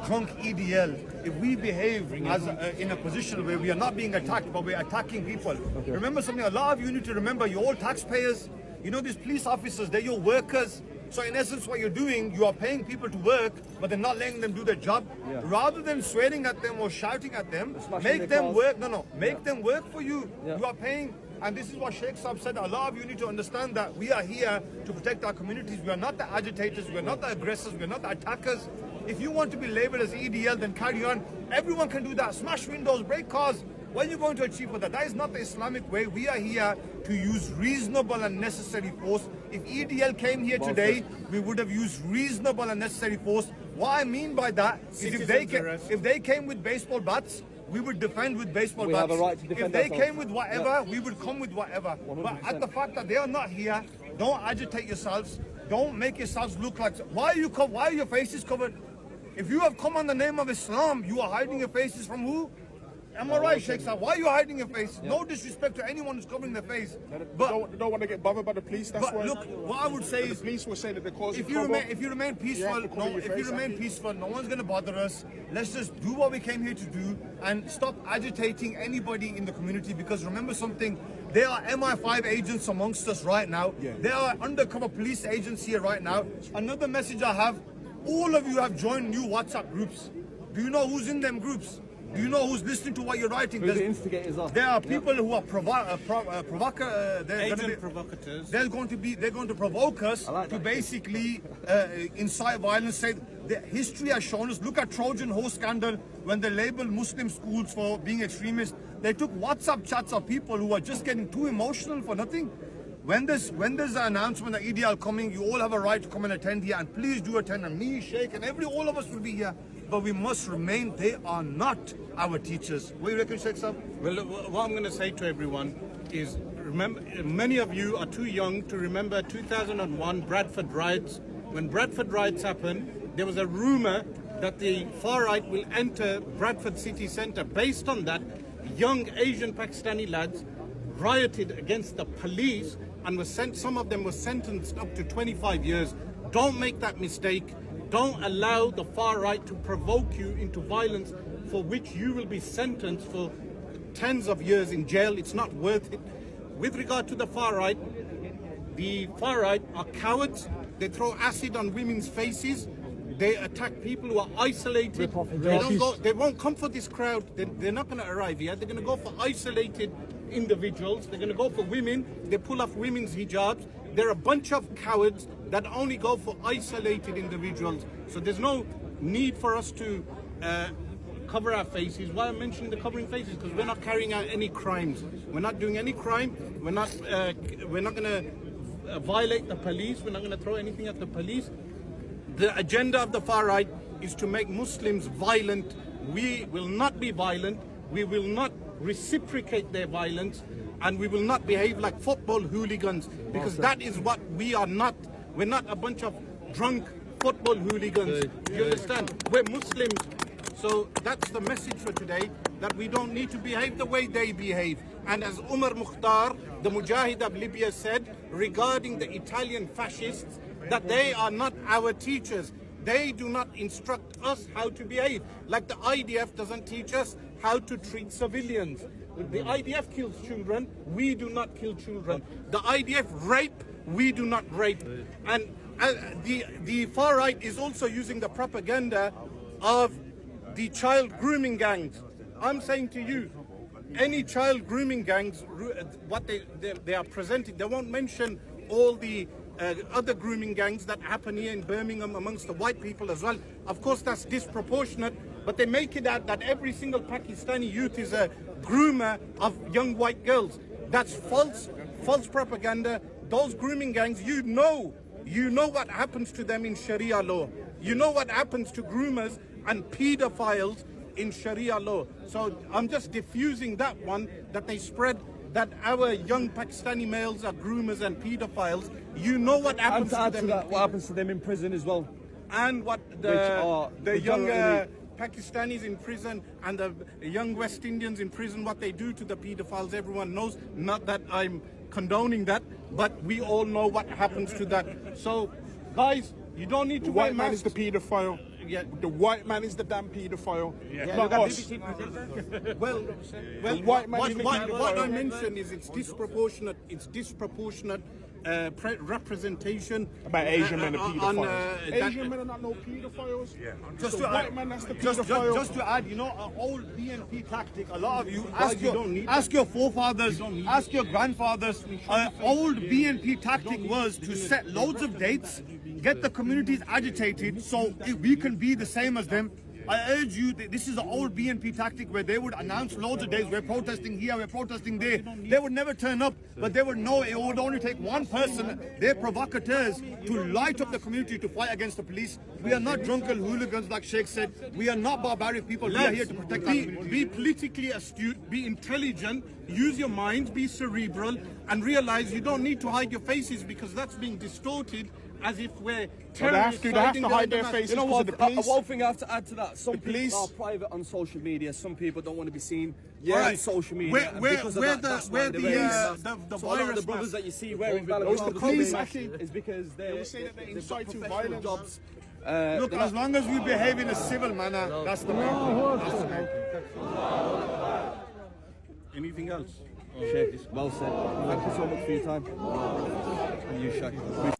drunk EDL, if we behave as in a position where we are not being attacked, but we're attacking people. Remember something, a lot of you need to remember, you're all taxpayers. You know, these police officers, they're your workers. So in essence, what you're doing, you are paying people to work, but they're not letting them do their job. Rather than swearing at them or shouting at them, make them work. Make them work for you. You are paying. And this is what Sheikh Saab said. A lot of you need to understand that we are here to protect our communities. We are not the agitators. We are not the aggressors. We are not the attackers. If you want to be labeled as EDL, then carry on. Everyone can do that. Smash windows, break cars. What are you going to achieve for that? That is not the Islamic way. We are here to use reasonable and necessary force. If EDL came here today, we would have used reasonable and necessary force. What I mean by that is if they came with baseball bats, we would defend with baseball bats. Have a right to defend if they came with whatever, we would come with whatever. 100%. But at the fact that they are not here, don't agitate yourselves. Don't make yourselves look like... Why are your faces covered? If you have come on the name of Islam, you are hiding your faces from who? Am I right, Sheikh Saab? Why are you hiding your face? No disrespect to anyone who's covering their face. But don't want to get bothered by the police. That's why. Look, what I would say is, the police will say that because if you remain peaceful, no one's going to bother us. Let's just do what we came here to do and stop agitating anybody in the community. Because remember something, there are MI5 agents amongst us right now. There are undercover police agents here right now. Another message I have: all of you have joined new WhatsApp groups. Do you know who's in them groups? Do you know who's listening to what you're writing? Who the instigators are. There are people who are provocators. They're going to provoke us to basically incite violence. Say the history has shown us. Look at Trojan horse scandal when they labeled Muslim schools for being extremists. They took WhatsApp chats of people who are just getting too emotional for nothing. When there's an announcement that EDL coming, you all have a right to come and attend here, and please do attend. And me, Sheikh, and all of us will be here. But we must remain. They are not our teachers. What do you reckon, Sheikh Saab? Well, what I'm going to say to everyone is, remember, many of you are too young to remember 2001 Bradford riots. When Bradford riots happened, there was a rumor that the far right will enter Bradford city centre. Based on that, young Asian Pakistani lads rioted against the police and some of them were sentenced up to 25 years. Don't make that mistake. Don't allow the far right to provoke you into violence for which you will be sentenced for tens of years in jail. It's not worth it. With regard to the far right are cowards. They throw acid on women's faces. They attack people who are isolated. They won't come for this crowd. They're not going to arrive here. They're going to go for isolated individuals. They're going to go for women. They pull off women's hijabs. They're a bunch of cowards that only go for isolated individuals. So there's no need for us to cover our faces. Why I'm mentioning the covering faces? Because we're not carrying out any crimes. We're not doing any crime. We're not going to violate the police. We're not going to throw anything at the police. The agenda of the far right is to make Muslims violent. We will not be violent. We will not reciprocate their violence. And we will not behave like football hooligans, because that is what we are not. We're not a bunch of drunk football hooligans. You understand? We're Muslims. So that's the message for today, that we don't need to behave the way they behave. And as Umar Mukhtar, the Mujahid of Libya, said regarding the Italian fascists, that they are not our teachers. They do not instruct us how to behave. Like the IDF doesn't teach us how to treat civilians. The IDF kills children, we do not kill children. The IDF rape, we do not rape. And the far right is also using the propaganda of the child grooming gangs. I'm saying to you, any child grooming gangs, what they are presenting, they won't mention all the other grooming gangs that happen here in Birmingham amongst the white people as well. Of course, that's disproportionate, but they make it out that every single Pakistani youth is a groomer of young white girls. That's false propaganda. Those grooming gangs, you know what happens to them in Sharia law. You know what happens to groomers and pedophiles in Sharia law. So I'm just diffusing that one, that they spread that our young Pakistani males are groomers and pedophiles. You know what happens to them. What happens to them in prison as well. And what the young Pakistanis in prison and the young West Indians in prison, what they do to the pedophiles, everyone knows. Not that I'm condoning that, but we all know what happens to that. So, guys, you don't need to wear masks. White man is the pedophile. yeah. The white man is the damn paedophile. Yeah, Not us. Well, white man is the what I paedophile. mentioned is it's disproportionate. It's disproportionate representation About Asian men are on, paedophiles. that- Asian men are not no paedophiles. Yeah. Just the to white add, man that's the just paedophile. to add, you know, an old BNP tactic. A lot of you you don't need ask your forefathers, ask your grandfathers. Old BNP tactic was to set loads of dates, get the communities agitated, so we can be the same as them. I urge you, this is an old BNP tactic where they would announce loads of days, we're protesting here, we're protesting there. They would never turn up, but they would know it would only take one person, they're provocateurs, to light up the community to fight against the police. We are not drunken hooligans like Sheikh said. We are not barbaric people. We are here to protect our community. Be politically astute, be intelligent, use your mind, be cerebral, and realize you don't need to hide your faces because that's being distorted as if we're terrorists. They have to hide their faces You know because what? of the police. One thing I have to add to that: some police. people are private on social media. Some people don't want to be seen Yeah. on social media. Where- and where- because of where that, the- that's where why they're the, wearing uh, masks. the So a lot of virus the brothers mask- that you see wearing Those balaclavas the police, is because They will say that they they've got incite to professional violence. jobs. Look, as long as we behave in a civil manner, that's the main thing. That's the main thing. Anything else? Sheikh, well said. Thank you so much for your time. And you, Shakeel.